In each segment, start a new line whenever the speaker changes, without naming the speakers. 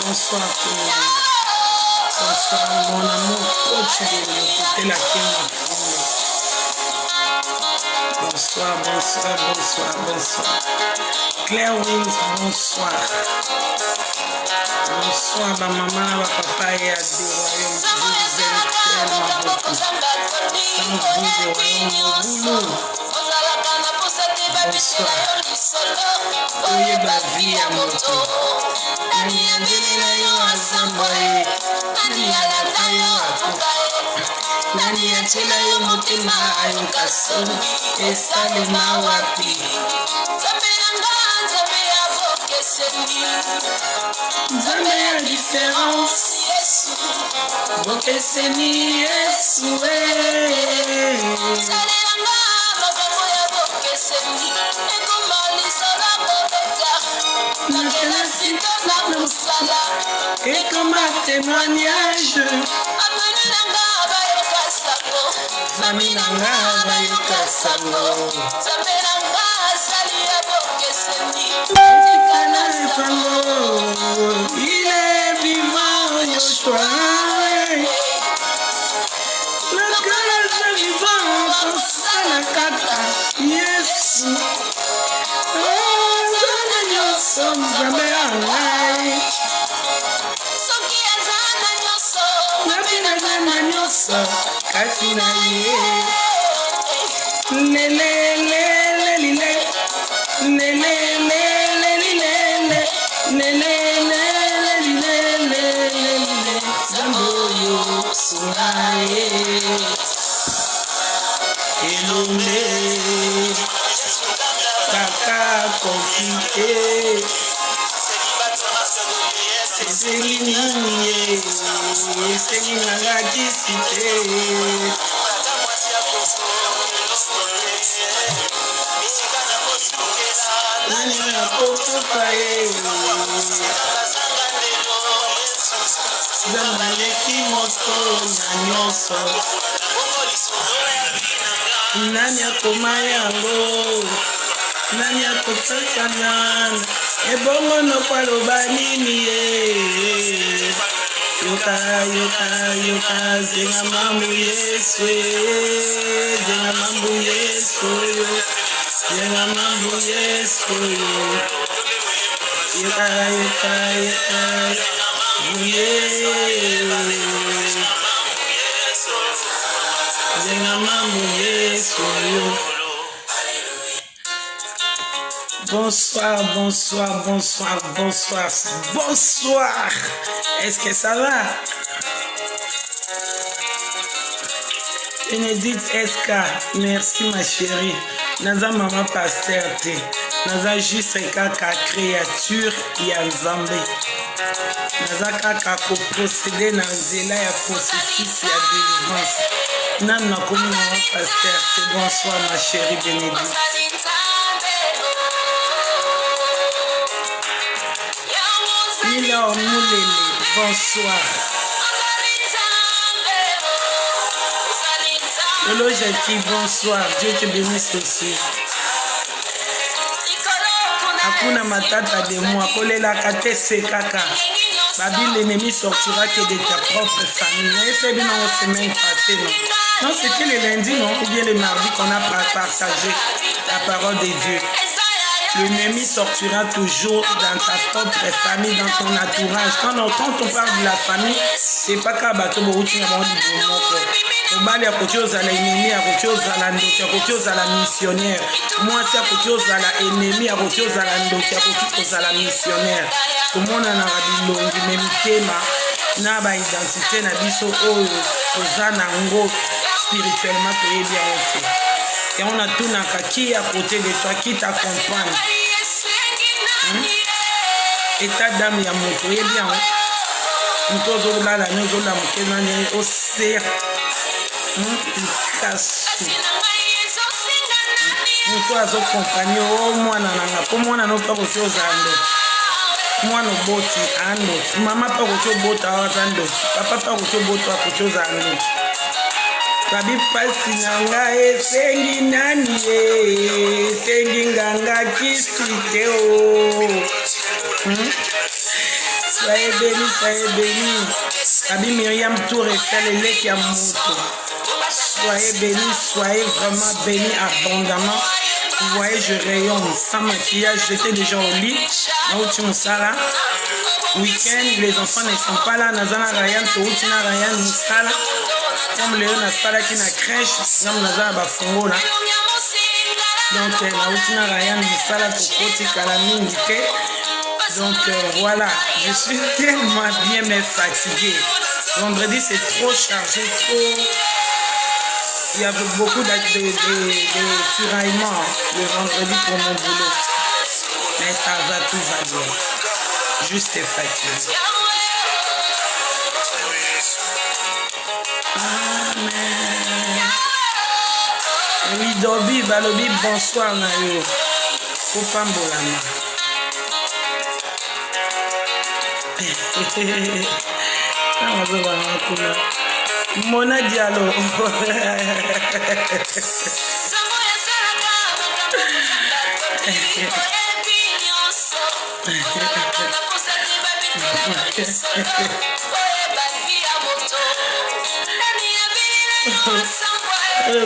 Bonsoir tout le monde. Bonsoir mon amour coach de l'écouter la King. Bonsoir, bonsoir, bonsoir, bonsoir. Claire Wings, bonsoir. Bonsoir ma maman, ma papa et à des royaumes. Je vous aime tellement beaucoup. Sans vous des royaumes au boulot. Bonsoir. Oye ba vie à moto. Nani angelela yo asamboye. Nani alata yo akufa. Nani achela yo motema ayo kasoni. Esalema wapi. Nzambe ya différence. Bokeseni Yesu. Et comme un témoignage, il est vivant, Yoshua. Le cœur est vivant, comme ça la kata, Yesu. Kafina ye le le le le le le le le le Zamboyo Suraye Elombe Kaka compliqué c'est l'ignoré c'est l'inagacité Nani apokufaye Zambaleki moto na nyonso Nani akomayango Nani akopesana Ebongo no paloba nini Yoka yoka yoka zenga mambu Yesu zenga mambu Yesu zenga mambu Yesu yoka yoka yoka zenga mambu Yesu Bonsoir, bonsoir, bonsoir, bonsoir, bonsoir. Est-ce que ça va? Bénédicte SK, merci ma chérie. Naza maman pasteur te. Naza juste kaka créature ya Nzambe. Naza kaka ko procéder na nzela ya processus ya délivrance. Nan na komi maman pasteur te. Bonsoir ma chérie Bénédicte. Milor Moulele, bonsoir. Lolo Jackie, bonsoir. Dieu te bénisse aussi. Akuna matata de moi. Kolela kate se kaka. Babi, l'ennemi sortira que de ta propre famille. Et c'est bien en semaine passée, non? Non, c'était le lundi, non? Ou bien le mardi qu'on a partagé la parole de Dieu. L'ennemi sortira toujours dans ta propre famille, dans ton entourage. Quand on parle de la famille, c'est pas qu'à bateau borouti na bandi bomoko. Obali à côté aux l'ennemi, à côté aux alandoki, à côté aux la missionnaire. Moi c'est à côté aux l'ennemi, à côté aux alandoki, à côté aux la missionnaire. Tout le monde en a bilongi, même thème, na ba identité na biso oyo ozana ngo spirituellement pour bien aussi. Et on a tout n'a qui à côté de toi, qui t'accompagne. État d'âme ya moto, et bien. Nous sommes là, nous sommes là, nous sommes au cerf. Nous sommes accompagnés au moins, nous sommes pas au zando. Moi, nous boti, ando. Maman pas au bota, zando. Papa pas au bota, au zando. Babi pasi nanga esengi nani esengi nganga kisite o. Soyez bénis, soyez bénis. Babi Myriam Tour et fait le lait qui a moto. Soyez bénis, soyez vraiment bénis abondamment. Vous voyez, je rayonne sans maquillage. J'étais déjà au lit. Week-end, les enfants ne sont pas là. Nazana Ryan, Toutina Ryan, Moussala. Comme Léon a sala qui na crèche, nous naza bafongo là. Donc Nautina Ryan Moussala Kokoti Kalaminité. Donc voilà, je suis tellement bien mais fatigué. Vendredi c'est trop chargé, trop. Il y avait beaucoup de tiraillements le vendredi pour mon boulot. Mais ça va, tout va bien. Juste fatigué. Amen. Oui, Dobi, Balobi, bonsoir, Nayo. Kopambolama. Mona Diallo.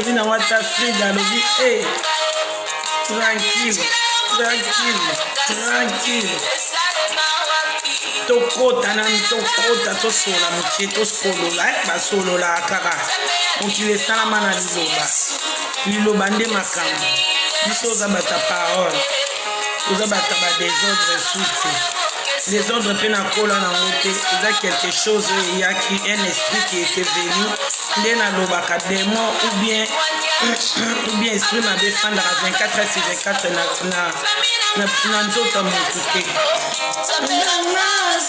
Vina wata Frida lobi, hey, tranquille, tranquille, tranquille. Tokota nani tokota to sola mutie to solola ba solola kaka. Mukile sana mana liloba nde makambo. Biso za bata parole. Oza bata ba désordre souti. Les ordres pena kola na moté, c'est quelque chose il y a qui un esprit qui était venu ndena lobaka démon ou bien esprit m'a défendre à 24/24 na nzoto motuke.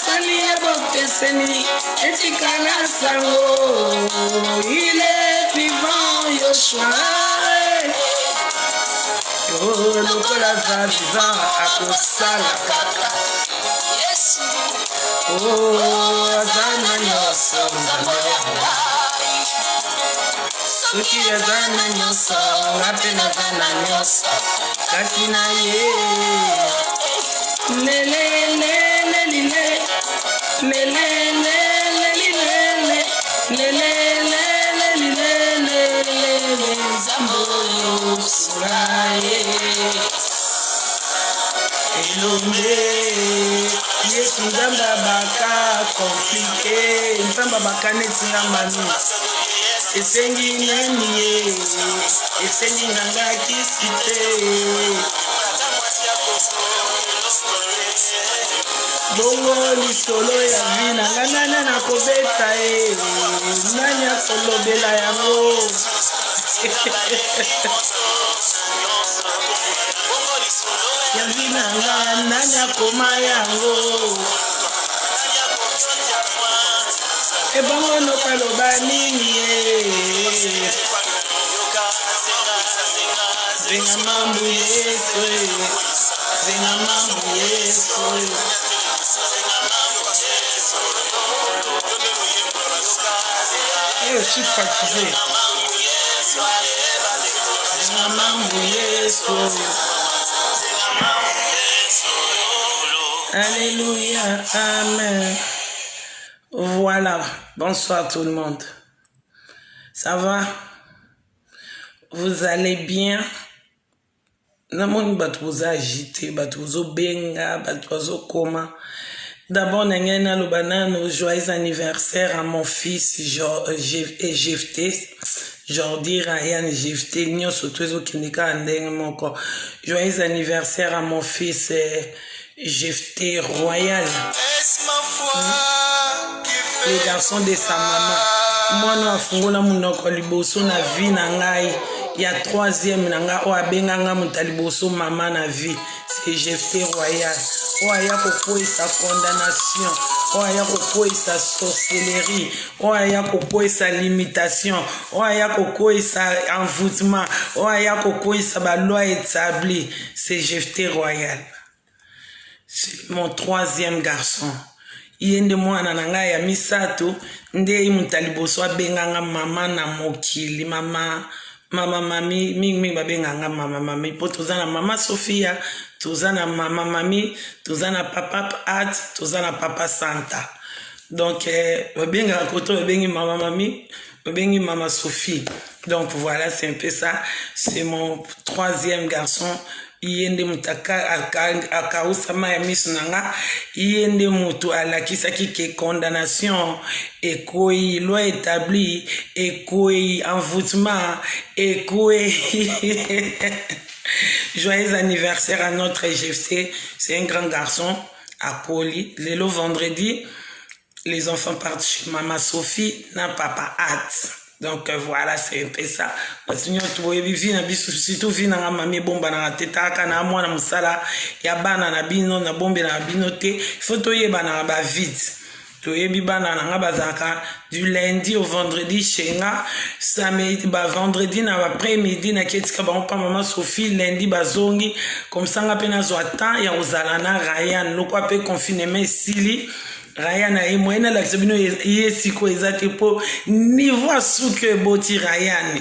Sani bote seni etikana sango il est vivant Yoshua. Oh lokola zaza akosala kaka. Oh, azana nyoso Suki azana nyoso Apena azana nyoso Katina ye Lele lele lele Lele lele lele Lele lele lele Zambo suraye Elombe Yesu nzamba baka compliqué nzamba baka netinga manu esengi nani esengi nganga kisite bongo lisolo ya vina nana na kobeta nani akolobela yango ya vina nani akoma yango ebongo nokaloba nini zenga mambu yesu zenga mambu yesu. Je suis fatigué. Alléluia, amen. Voilà, bonsoir tout le monde. Ça va? Vous allez bien? Namoni batu vous agité, batu vous benga, batu vous koma. D'abord, nangena lobanano, joyeux anniversaire à mon fils Jefté, Jordi Ryan Jefté, nyo sotuezo kinika andenge moko. Joyeux anniversaire à mon fils Jefté Royal. Les garçons de sa maman. Moi, no afungula munoko liboso na vie na ngai. Il y a troisième nanga o abenganga mutaliboso maman na vie. C'est Jefté Royal. Oaya kokoi sa condamnation, oaya kokoi sa sorcellerie, oaya kokoi sa limitation, oaya kokoi sa envoûtement, oaya kokoi sa ba loi établie. C'est Jefté Royal. C'est mon troisième garçon. Yende mwana nanga ya misato nde mutaliboso abenganga mama na mokili mama mami mingi babenganga mami po tozana mama Sophia tozana mama mami tozana papa At tozana papa Santa donc babenganga koto babengi mama mami babengi mama Sophie donc voilà c'est un peu ça c'est mon troisième garçon. Yende mutaka akausama ya misu nanga yende mutu alakisaki ke condamnation ekoi loi établie ekoi envoûtement ekoi joyeux anniversaire à notre GFC. C'est un grand garçon à Poli. Le vendredi les enfants partent chez maman Sophie na papa At. Donc voilà, c'est un peu ça. Surtout vi na mami bomba na teta kana mwana musala ya bana na bino na bombe na bino te. Faut to yeba na ba vite. To yebi bana na bazaka du lundi au vendredi chez nga, samedi ba vendredi na après-midi na ketika ba pa maman Sophie lundi bazongi comme ça nga pena zo temps ya ozalana Ryan lokwa pe confinement sili. Ryan a moyenne la sebino yesiko ezate po niveau souke boti Ryan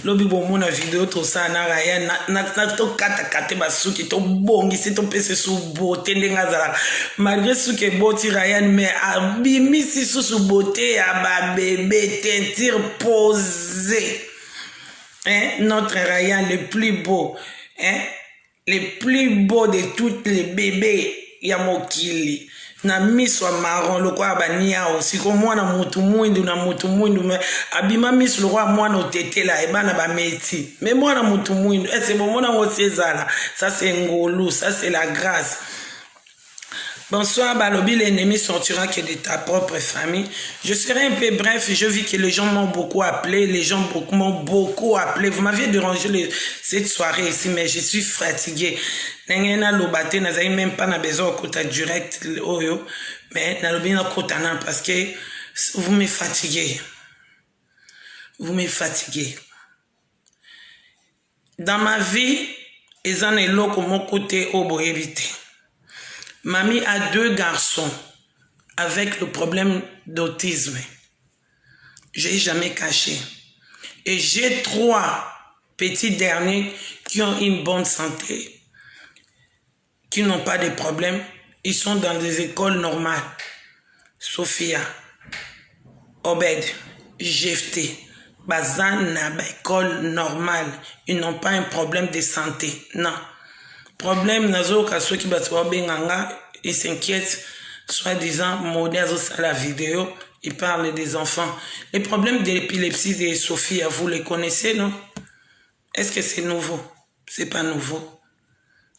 lobi bo mona vidéo to ça na Ryan na to kata basuki to bongi c'est to pese sou beauté ndenga zala malgré souke boti Ryan mais abimisi sous beauté ya ba bébé teinture posée hein notre Ryan le plus beau hein le plus beau de tous les bébés ya mokili na miswa marron le kwa bania aussi ko mwana mutu mwindu na mutu mwindu abima misu le kwa mwana otetela ebana ba meti mais mwana mutu mwindu c'est bon mwana osezala ça c'est ngolu ça c'est la grâce. Bonsoir, Balobi, l'ennemi sortira que de ta propre famille. Je serai un peu bref, je vis que les gens m'ont beaucoup appelé, les gens m'ont beaucoup appelé. Vous m'aviez dérangé cette soirée ici, mais je suis fatigué. Nengena lobate, n'azai même pas na besoin de côté direct, mais nalobi na côté parce que vous me fatiguez. Vous me fatiguez. Dans ma vie, ils en est là comme mon côté au beau éviter. Mamie a 2 garçons avec le problème d'autisme. Je n'ai jamais caché. Et j'ai 3 petits derniers qui ont une bonne santé, qui n'ont pas de problème. Ils sont dans des écoles normales. Sophia, Obed, Jefté, Bazan, école normale. Ils n'ont pas un problème de santé. Non. Problème nazo ka ceux qui batwa benganga ils s'inquiètent soi-disant modèles à la vidéo il parle des enfants. Les problèmes d'épilepsie de Sophie, vous les connaissez non? Est-ce que c'est nouveau? C'est pas nouveau.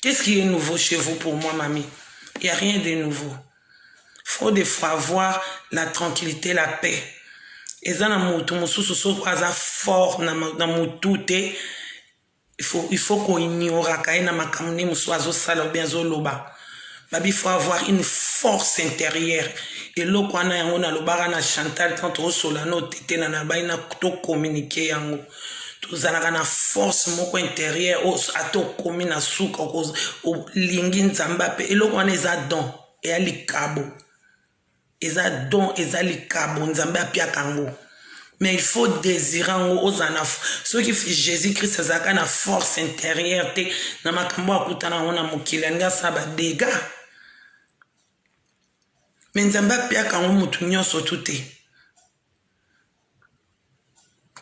Qu'est-ce qui est nouveau chez vous pour moi, mamie? Il n'y a rien de nouveau. Il faut des fois avoir la tranquillité, la paix. Et ça, fort il faut qu'on ignore il faut avoir une force intérieure. Et là, quand on a le Chantal, quand on solano, tete na na baina to communiquer yango. Tous na force moko intérieure à to communiquer souka au lingin zambape. Et là, on est à don et à l'ikabo. Eza don eza likabo nzambe apia kango. Mais il faut désirer aux anaf. Ceux qui font Jésus-Christ, ça a une force intérieure. Na makambo akutana ona mukilanga saba dégâts. Mais nzambe apia kango mutu nyonso tuté.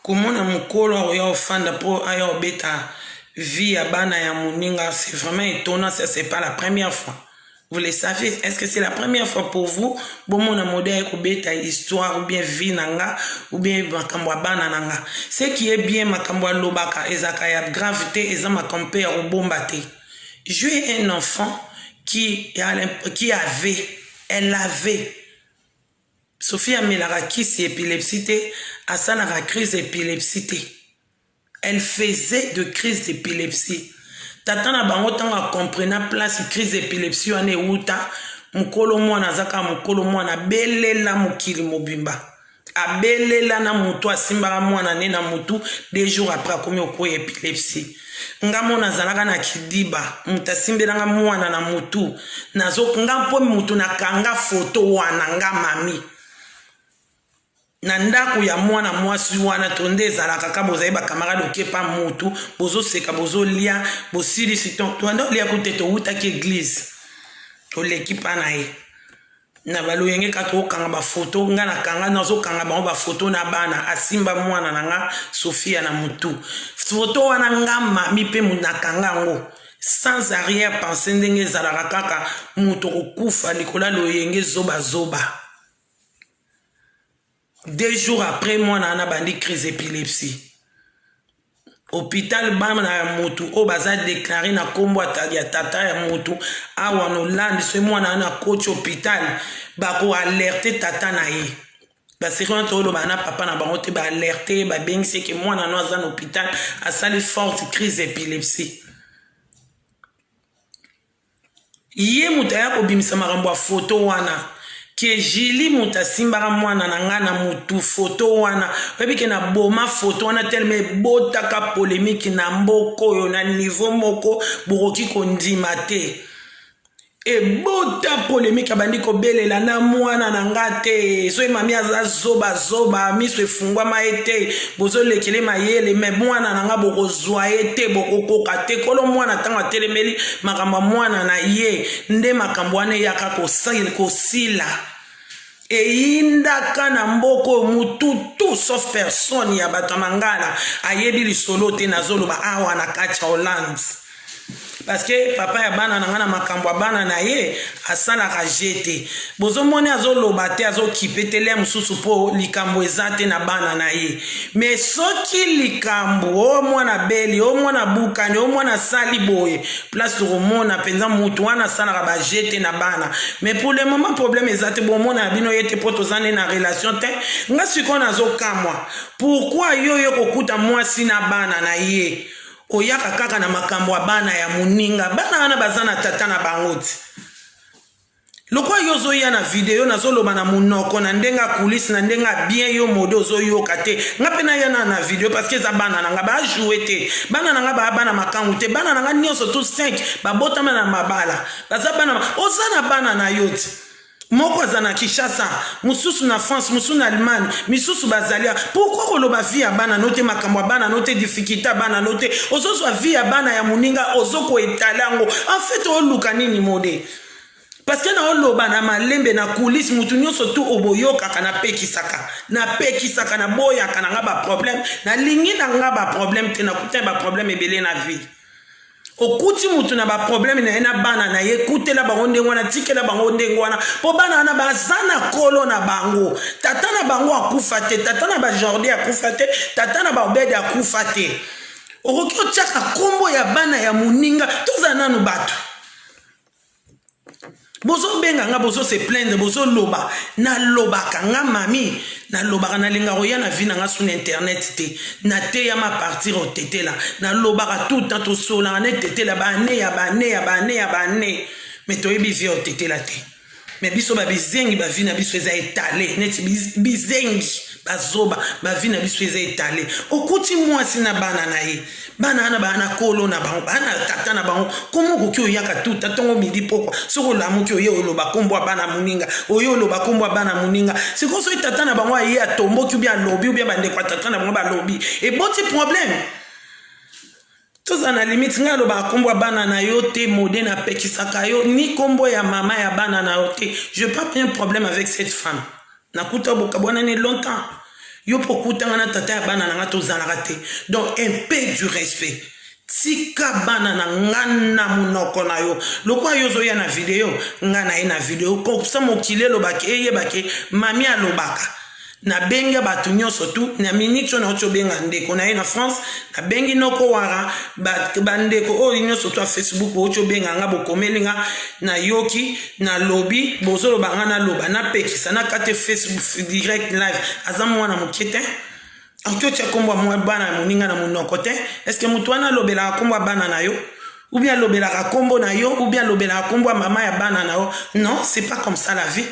Comment na mukolo ya ofanda po aya obeta vie ya bana ya muninga, c'est vraiment étonnant, ça c'est pas la première fois. Vous le savez, est-ce que c'est la première fois pour vous? Bon, mon modèle est histoire ou bien vie nanga ou bien makambo bana nanga. Ce qui est bien makambo lobaka ezakaya gravité eza makampe ya bombate. J'ai un enfant qui avait Sophie Amelara qui c'est épilepsie, Asana crise d'épilepsie. Elle faisait de crise d'épilepsie. Tata na bango tanga comprena place crise d'épilepsie ane uta mukolo mwana zaka mukolo mwana belela mukili mobimba abelela na mutu asimba mwana ne na mutu 2 jours après akomi okoya épilepsie nga mona zalaka na kidiba mutasimbelanga mwana na mutu nazo nga mpo mutu nakanga photo wana nga mami na ndako ya mwana mwasi wana tonde ezalaka kaka bozali bacamarade okepa mutu bozoseka bozolia bosilisi tondo lia kote toutaki église toleki mpa na ye na baloyenge kaka okanga bafoto nga nakanga nazokanga bango bafoto na bana asimba mwana na nga Sofia na mutu foto wana nga mami mpe nakanga yango sans arrière pensée ndenge ezalaka kaka mutu kokufa likola loyenge zoba 2 jours après, moi, j'ai bandi crise d'épilepsie. Hôpital, bam, na motu, o baza déclaré na kombo ya tata ya motu, awa no land, c'est moi na coach hôpital, bako alerter tata na ye. Ba sérieux to bana papa na bango te ba alerter, ba bengisi que moi na no za hôpital, a sali forte crise d'épilepsie. Yé mutaya ko bimisa makambo photo wana. Que Jili muta simbara mwana na nga na mutu photo wana webi ke na boma photo wana telme botaka polémique na mboko yo na niveau moko bokoki kondima te e bota polémique abandi ko belela na mwana na nga te so mami aza zoba miso efungwa maete bozo lekele mayele me mwana na nga bokozwa ete bokokoka te kolo mwana tanga telemeli makamba mwana na ye nde makambo wana yaka kosila e indaka na mboko mutu tout sauf personne ya bato mangala ayebi lisolo te nazoloba awa na kati ya Hollande. Parce que papa ya bana na makambo bana na ye asala ka jete bozo moni azoloba te azokipete le mususu po likambo ezate na bana na ye mais soki likambo o mwana beli o mwana bukani o mwana sali boye place romona penza mutu wana sala ka ba jete na bana mais pour le moment problème ezate bo mona bino yete poto zane na relation te nga siko nazokamwa pourquoi yo kokuta mwasi na bana na ye oyaka kaka na makambo ya bana ya muninga bana wana bazana tata na bangoti lokwa yozo ya na video nazoloba na munoko na ndenga kulisi na ndenga bien yo modo zo yo kate ngapena ya na video parce que za bana nanga ba jouer te bana nanga ba bana makangu te bana nanga nyonso tout 5 ba botama na mabala baza bana osana bana na yote moko zana Kinshasa mususu na France mususu na Allemagne misusu bazalia pourquoi koloba vie ya bana note makambo bana note difficulté bana note ozozwa vie ya bana ya muninga ozoko etalango en fait oluka nini mode parce que na oloba na malembe na kulisi mutu nyonso tu oboyoka kana pekisaka na boya kana nga ba problème na lingi na nga ba problème te na kuta ba problème ebele na vie okuti mutu na ba problème na ena bana na ye kutela bango ndengo na tikela bango ndengo wana po bana na bazana kolo na bango tata na bango akufa te tata na ba Jordi akufa te tata na ba Obed akufa te Oroki otiaka kombo ya bana ya muninga toza nanu bato. Bozo benga nga bozo se plaindre bozo loba na lobaka nga mami na lobaka na linga roya na vina nga sur internet te na te ya ma partir au tete la na lobaka tout temps to sola na tete la bane ya bane mais to yebi vi au tete la te mais biso ba bizengi ba vina biso eza étalé net bizengi bazoba ba vina biso eza étalé okuti mwasi na bana na ye bana na bana kolo na bango bana tata na bango komo koki oyaka tout tatongo midi pokwa soko lamu ki oye oloba kombo bana muninga oye oloba kombo bana muninga siko so tata na bango aye atombo ki bien lobby ou bien bande kwa tata na bango ba lobby et boti problème tous na limite nga loba kombo bana na yo te modé na pekisaka yo ni kombo ya mama ya bana na yo te je pas un problème avec cette femme na kuta bokabona ni longtemps yo pokutanga na tata ya bana na nga tozalaka te donc un peu du respect tika bana na ngana munoko na yo lokwa yo zoya na video ngana ina video ko sa mokile lobaki eyebaki mami alobaka na benga batu nyonso tu na minute na ocho benga ndeko na na France na bengi noko wara bandeko o nyonso tu Facebook ocho benga nga bokomelinga na yoki na lobby bozolo banga na loba na pekisa na kate Facebook direct live azamu wana mokete akyo tia kombo mwa bana muninga na munoko te est-ce que mutu wana lobela kombo bana na yo ou bien lobela kombo na yo ou bien lobela kombo mama ya bana na yo non c'est pas comme ça la vie.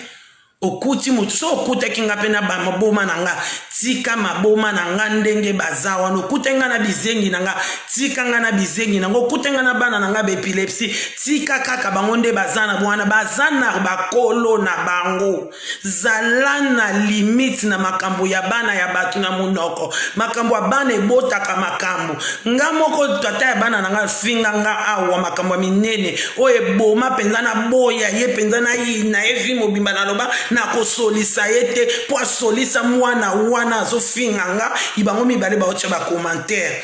Okuti mutu so okuta kinga pena ba maboma nanga tika maboma nanga ndenge bazawa no kutenga na bizengi nanga tika nga na bizengi nanga kutenga na bana nanga ba epilepsie tika kaka bangonde bazana bwana bazana bakolo na bango zalana limite na makambo ya bana ya batu na munoko makambo ya bana ebotaka makambo nga moko tata ya bana nanga finga nga awa makambo minene o eboma penza na boya ye penza na ina evi mobimba na loba na kosolisa yete po solisa mwana wana zo finganga ibango mibale ba ocha ba commentaire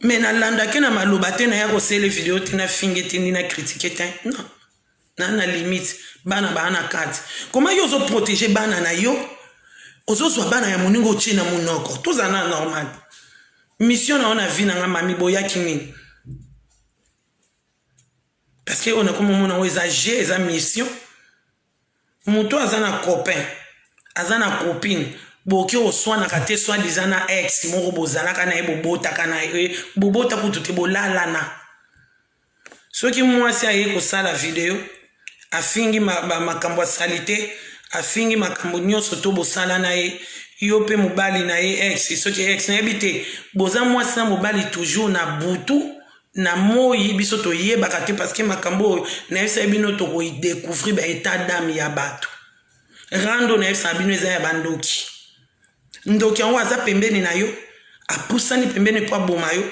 mais na landa ke na maloba te na ya ko sele video te na fingete ni na critiquer te non na limite bana bana kati comment yo zo protéger bana na yo ozo so bana ya moningo china munoko tozana normal mission na ona vie na nga mami boya kimi. Parce qu'on a comme on a exagéré sa mission. Mon toi a un copain, a une copine. Boki o soin na kate soin disana ex mon robozana kana e bobota kana e bobota pour tout ebo la lana. Ce qui moi c'est aye ko sala vidéo a fingi makambo salité a fingi makambo nyonso to bo sala na e yo pe mobali na e ex ce qui ex na habité boza moi ça mobali toujours na butu na moi biso to yebaka te parce que makambo na esa bino to ko découvrir ba état d'âme ya bato rando na esa bino eza ya bandoki ndoki an waza pembeni na yo apusani pembeni po boma yo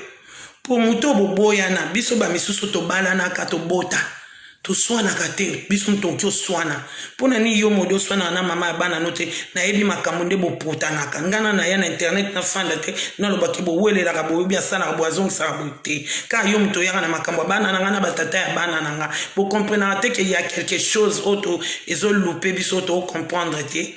po muto boboya na biso ba misusu to balana ka to bota to swana kate biso mtokyo swana pona ni yo modo swana na mama bana note na yebi makambo nde bopota na kangana na ya na internet na fanda te na lobaki bo welela ka bo bia sana bo azong sa bote ka yo mto ya na makambo bana na ngana batata ya bana na nga bo comprendre te que il y a quelque chose autre ezo louper biso to comprendre te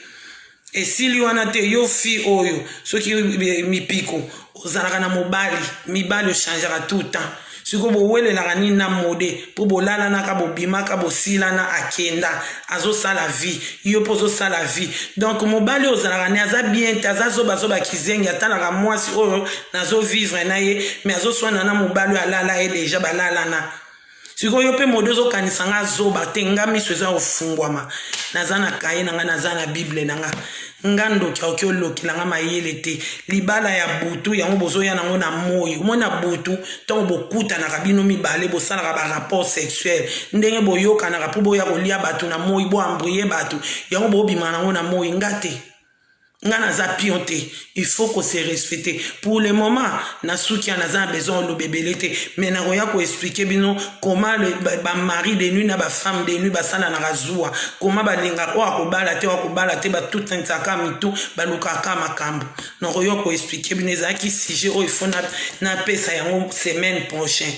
et si li wana te yo fi oyo soki mi piko ozalaka na mobali mibali changera tout le temps. Si vous voulez la rani na modé pour bolala na ka bobima ka bosila na akenda azo sa la vie yo pozo sa la vie donc mobali ozalaka ni aza bien tazazo bazo bakizengi atala ka mwasi oyo nazo vivre na ye mais azo swana na mobali alala e déjà balala na siko yo pe modezo kanisanga zo batenga misweza ofungwama nazana kaye nanga nazana bible nanga ngando kyokyo lokilanga mayele te libala ya butu yango bozo ya nango na moyo mona butu tongo bokuta na kabino mibale bosala ba rapport sexuel ndenge boyoka na kapubo ya kolia batu na moyo bo ambrier batu yango bo bima nango na moyo ngate ngana za pionté il faut qu'on se respecte pour le moment na souki na za besoin le bébélité mais na roya ko expliquer bino comment le mari de nuit na ba femme de nuit ba sala na razua comment ba linga ko bala te ba tout ntaka mitu ba luka ka makambo na roya ko expliquer bino za ki sujet o il faut na pesa yango semaine prochaine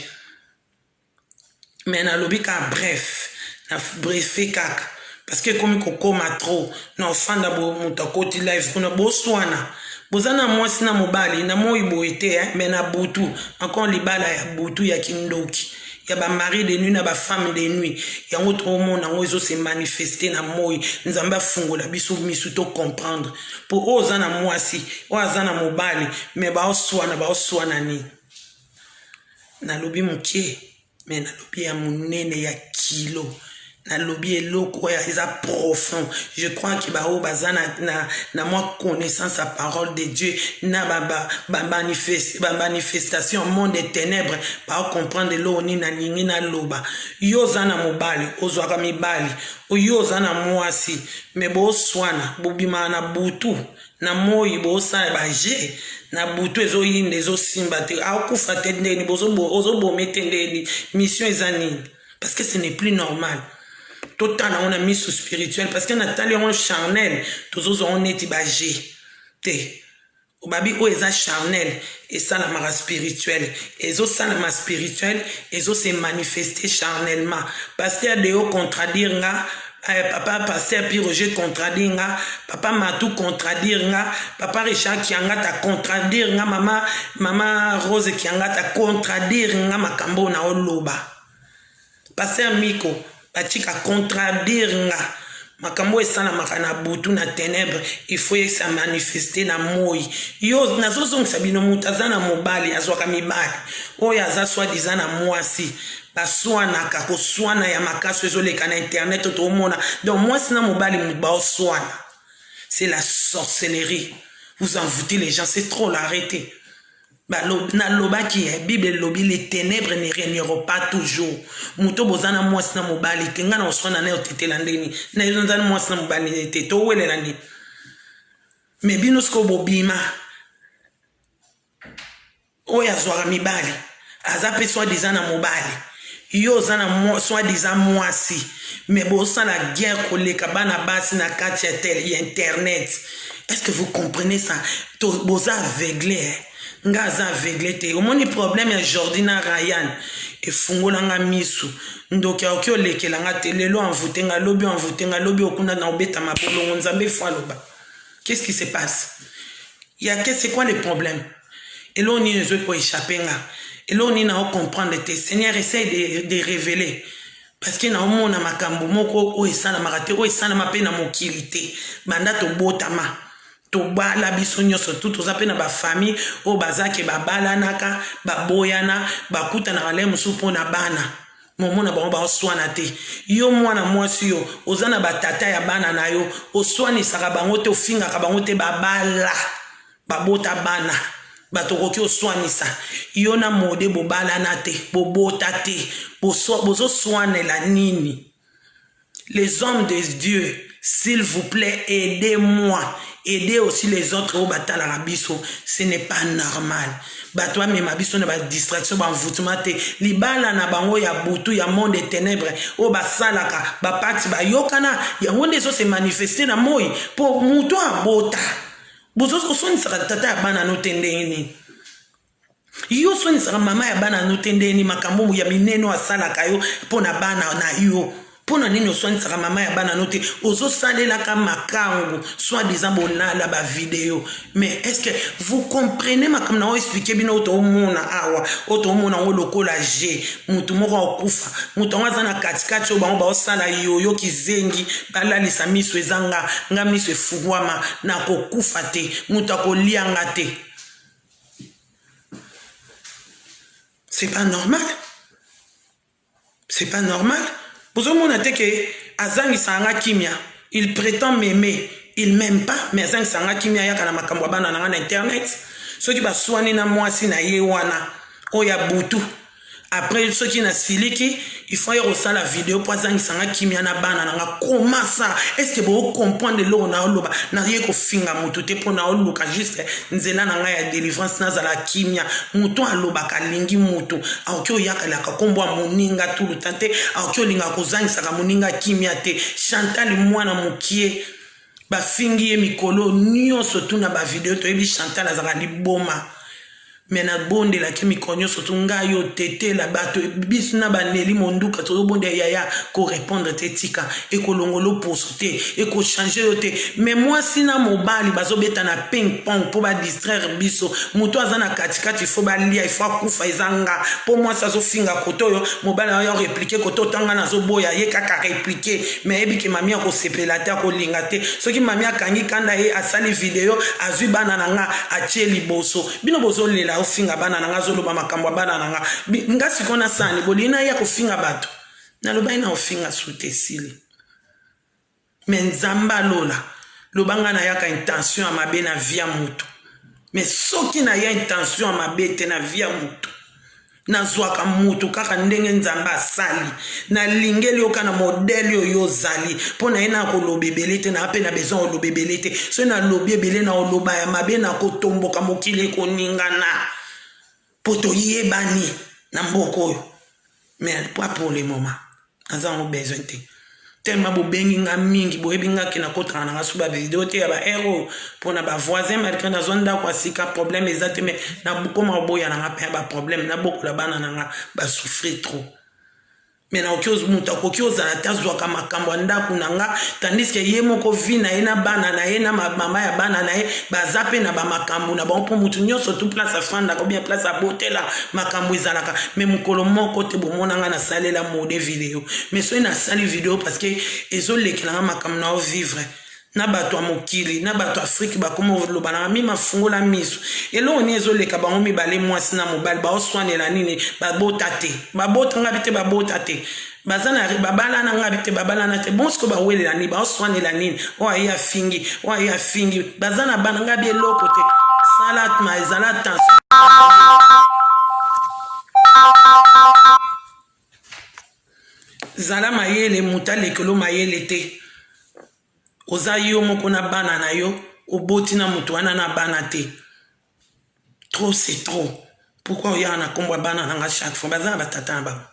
mais na lobika bref na brefé kaka. Parce que comme koko ma trop, non fanda bo mutakoti live kuna bo swana bozana mwasi na mobali na moi boete mais na butu encore libala ya butu ya kindoki ya ba mari de nuit na ba femme de nuit yango to mona ngo ezo se manifester na moi nzamba fungola biso misu to comprendre pour ozana mwasi ozana mobali mais ba oswana ni na lobi mukie mais na lobi ya munene ya kilo na lobi eloko ya eza profond. Je crois que bao bazana na moi connaissance la parole de Dieu na manifestation monde des ténèbres pas comprendre lo ni na ningi na loba yo zana mobali ozwaka mibali yo zana mwasi mais bo swana bobima na butu na moi bo sa ba je na butu ezo yinde ezo simba te akufa te ndeni bozo bo metendeni mission ezani parce que ce n'est plus normal. Total on a mis sous spirituel parce que Nathalie on charnel tous on est ibagé te obabi o eza charnel et ça la mara spirituelle et ça la mara spirituelle et se manifester charnellement parce qu'il y a des hauts contradire nga papa pasteur puis Roger contradire nga papa Matou contradire nga papa Richard Kianga ta contradire nga mama Rose Kianga ta contradire nga makambo na oloba pasteur Miko batika contradire nga makambo esala makana butu na ténèbres il faut que ça manifester na moi yo nazozong sabino mutazana mobali azwaka mibali oyo aza soi-disant na mwasi baswana ka koswana ya makaso ezoleka na internet to mona donc mwasi na mobali muba oswana c'est la sorcellerie vous envoûtez les gens c'est trop l'arrêter. Na loba qui est Bible lobi les ténèbres ne régneront pas toujours. Muto bozana mwasi na mobali tenga na oswana na otete landeni. Na yonzana mwasi na mobali te to wele lani. Mais bino sko bobima. Oya zwara mibali. Azape soi-disant na mobali. Yo zana soi-disant mwasi. Mais bosa la guerre koleka bana basi na kati ya tel internet. Est-ce que vous comprenez ça? To boza aveuglé. Ngaza aveuglé au moni problème ya Jordina Ryan e fungola nga misu ndoki okyo lekela nga telelo envoûtenga lobi okuna na obeta mabolongo nzambe fwa loba. Qu'est-ce qui se passe? C'est quoi le problème? Et là on y ne peut échapper nga. Et là on y na comprendre te Seigneur essaye de révéler parce que na omona makambo moko o esala marate o esala mape na mokilité banda to botama tobala biso nyonso tout oza pe na ba famille o bazake babala naka baboyana bakuta na ale musu pona bana momona bango ba oswana te yo mwana mwasi yo oza na batata ya bana na yo oswani saka bango te ofinga ka bango te babala babota bana batokoki oswanisa yo na mode bobala na te bobota te bozo swanela nini. Les hommes de Dieu, s'il vous plaît, aidez-moi. Aidez aussi les autres au bataille à Rabiso. Ce n'est pas normal. Batoi mais mabiso na ba distraction ba envoûtement te. Libala na bango ya butu ya monde des ténèbres. O ba salaka ba parti ba yokana ya wonde so se manifester na moi pour muto abota. Bozo soni saka tata ya bana no tendeni. Yo soni saka mama ya bana no tendeni makambo ya mineno asalaka yo pona bana na yo. Pona nini oswani saka mama ya bana note ozo salela ka makango soi-disant bonala ba vidéo. Mais est-ce que vous comprenez makam na o expliquer bino to mona awa oto mona ngo lokola G mutu moko okufa mutu ngwaza na katikati o bango ba osala yo kizengi balalisa miso ezanga nga miso efugwama na kokufa te mutu akolianga te. C'est pas normal. C'est pas normal. Pour mon que Azang Sanga Kimia, il prétend m'aimer, il m'aime pas, mais Azang Sanga Kimia yaka na makambo bana na internet. Ceux qui ba soigner na moi si na yewana, oya butu. Après ceux qui na siliki, il faut y ressentir la vidéo pour Azang Sanga Kimia na bana na comment ça? Est-ce que vous comprenez l'eau na oloba na rien ko finga mutu te pour na oluka juste nzela na nga ya délivrance na zala kimia mutu aloba kalingi mutu akyo yaka la kombo moninga tout le temps te akyo linga kozangisa ka moninga kimia te Chantal mwana mukie ba fingi ye mikolo nyonso tuna ba vidéo to yebi Chantal azaka liboma mais na bonde la kimi konyo surtout nga yo tete la bato bis na baneli monduka to bonde yaya ko répondre te tika et ko longolo pour sauter et ko changer yote mais moi sina mobali bazo beta na ping pong pour ba distraire biso muto azana katikati il faut ba lia il faut kufa izanga pour moi ça zo finga koto yo mobali yo répliquer koto tanga na zo boya ye kaka répliquer mais ebi ki mamia ko sepela ta ko linga te soki mamia kangi kanda ye asali vidéo azui bana nanga atie liboso bino bozo lela ofinga bana nanga zoloba makambo bana nanga nga sikona sani bolina ya kofinga bato na loba ina ofinga sute sili mais nzamba lola lobanga na yaka intention amabe na via mutu mais soki na ya intention amabe te na via mutu na zwaka mutu kaka ndenge nzamba asali na lingeli oka na modele oyo zali pona ina ko lobebele te na ape na besoin o lobebele te so na lobebele na oloba ya mabe na kotomboka mokile ko ningana poto yebani na mboko oyo mais pas pour le moment azango besoin te tellement bobengi nga mingi boyebi nga kina kotana nga suba video te ya ba hero pona ba voisin marika na zonda kwa sika problème ezate mais na bukoma boya na nga pe ba problème na bokola bana nga ba souffrir trop mais na okioz muta kokioza na tazwa kama makambo ndaku nanga tandis que ye moko vi na ena bana na ena mama ya bana na e bazape na ba makambo na ba mpo mutu nyonso tout place afanda ko bien place abotela makambo izalaka mais mukolo moko te bomona nga na salela mode vidéo mais so na sali vidéo parce que ezo lekela makambo na vivre na bato mokili na bato Afrique ba komo lobana mi mafungola miso elo oni ezo leka bango mi bale mwasi na mobali ba oswanela nini ba botate ba botanga bite ba botate bazana babala na ngabite babala na te bonsko ba welela ni ba oswanela nini o aya fingi bazana bana ngabi eloko te salat ma ezala tension zala mayele mutale kelo mayele te oza yo moko na bana na yo oboti na mutu wana na bana te trop c'est trop pourquoi oya na kombo bana nanga chaque fois bazana batata na ba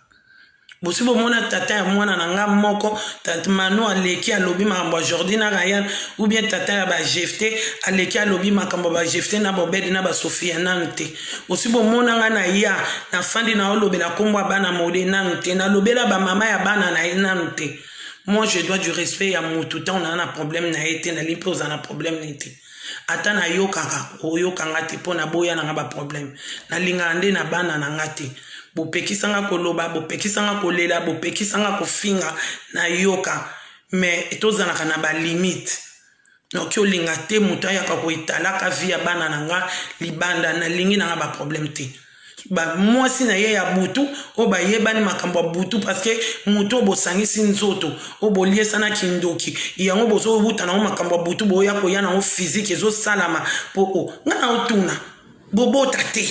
bosi bomona tata ya mwana nanga moko tata mano aleki alobi makambo Jordi na Ryan ou bien tata ya ba jefte aleki alobi makambo ba jefte na bobedi na ba Sofia nante bosi bomona nga na ya na fandi na olobela kombo bana mode nante na lobela ba mama ya bana na nante. Moi, je dois du respect à mon tout temps. On a un problème, na été, na l'impose, on a un problème, na été. Ata na yokaka, o yokanga te, po na boya na ba problème. Na lingande na bana na ngate. Bo pekisanga koloba, bo pekisanga kolela, bo pekisanga kofinga na yoka. Mais etoza na ba limite. Donc yo lingate mutaya ka ko italaka via bana na nga libanda na lingi na ba problème te. Ba moi si na ye ya butu o ba yebani makambo butu parce que muto bo sangisi nzoto o bo liesa na kindoki yango bozo buta na makambo butu bo ya ko ya na physique ezo salama po o ngana otuna bobo tate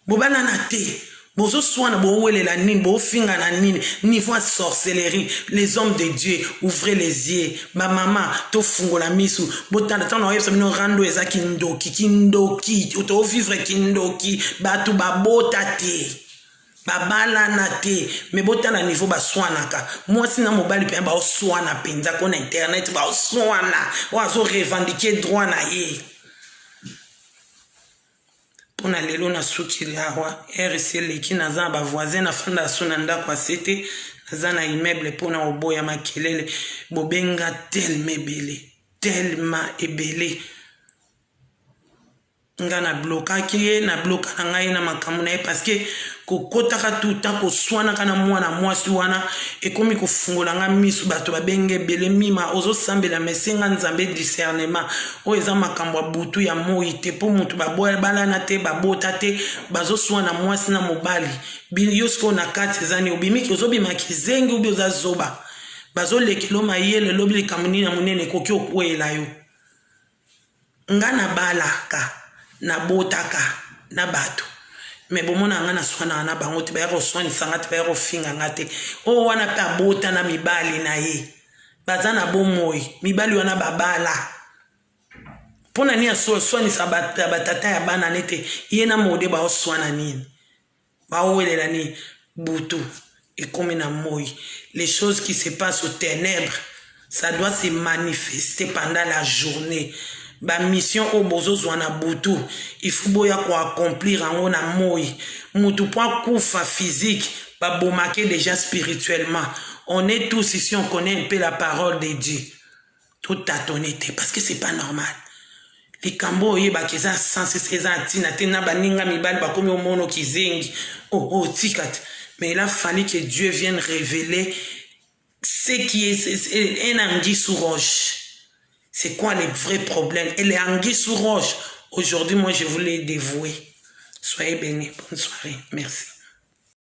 bobana na te bozo soana bo welela nini bo finga na nini niveau sorcellerie les hommes de Dieu ouvrez les yeux ba mama to fungola misu botanda tano yesa mino rando eza kindoki to vivre kindoki batu babotate babala na te me botana niveau ba swanaka moi sina mobali pe ba oswana penza ko na internet ba oswana wazo revendiquer droit na ye. Pona lelo na suki lawa RC leki naza ba voisin na fanda sona nda kwa sete naza na immeuble pona oboya makelele bobenga tellement ebele nga na blokaki na bloka na ngai na makamu na ye parce que kokotaka tuta koswana kana mwana mwasi wana ekomi kofungola nga misu bato babenge bele mima ozosambela mesenga nzambe discernement o eza makambo ya butu ya moi te po mutu balana te babota te bazoswana mwasi na mobali yosko na kati ezani obimiki ozobimaki zengi ubi ozazoba bazolekelo mayele lobi likambo nini na monene koki okwela yo nga na balaka na botaka na bato me bomona nga na swana na bango te ba roswani sanga te ba rofinga ngate o wana pa bota na mibali na ye bazana bomoi mibali wana babala pona ni aso swani sabata batata ya bana nete yena mode ba oswana nini ba owelela ni butu et comme na moi les choses qui se passent aux ténèbres ça doit se manifester pendant la journée. ba mission au bozo zwana butu il faut boya ko accomplir en na moi mutu point kufa physique ba bomake déjà spirituellement. On est tous ici, on connaît un peu la parole de Dieu. Toute honnêteté, parce que c'est pas normal. Les cambo ye ba keza sans ces antina tena baninga mibal ba komi omono kizengi oh tikat. Mais il a fallu que Dieu vienne révéler ce qui est un anguille sous roche. C'est quoi les vrais problèmes? Et les anguilles sous roche. Aujourd'hui, moi, je voulais dévouer. Soyez bénis. Bonne soirée. Merci.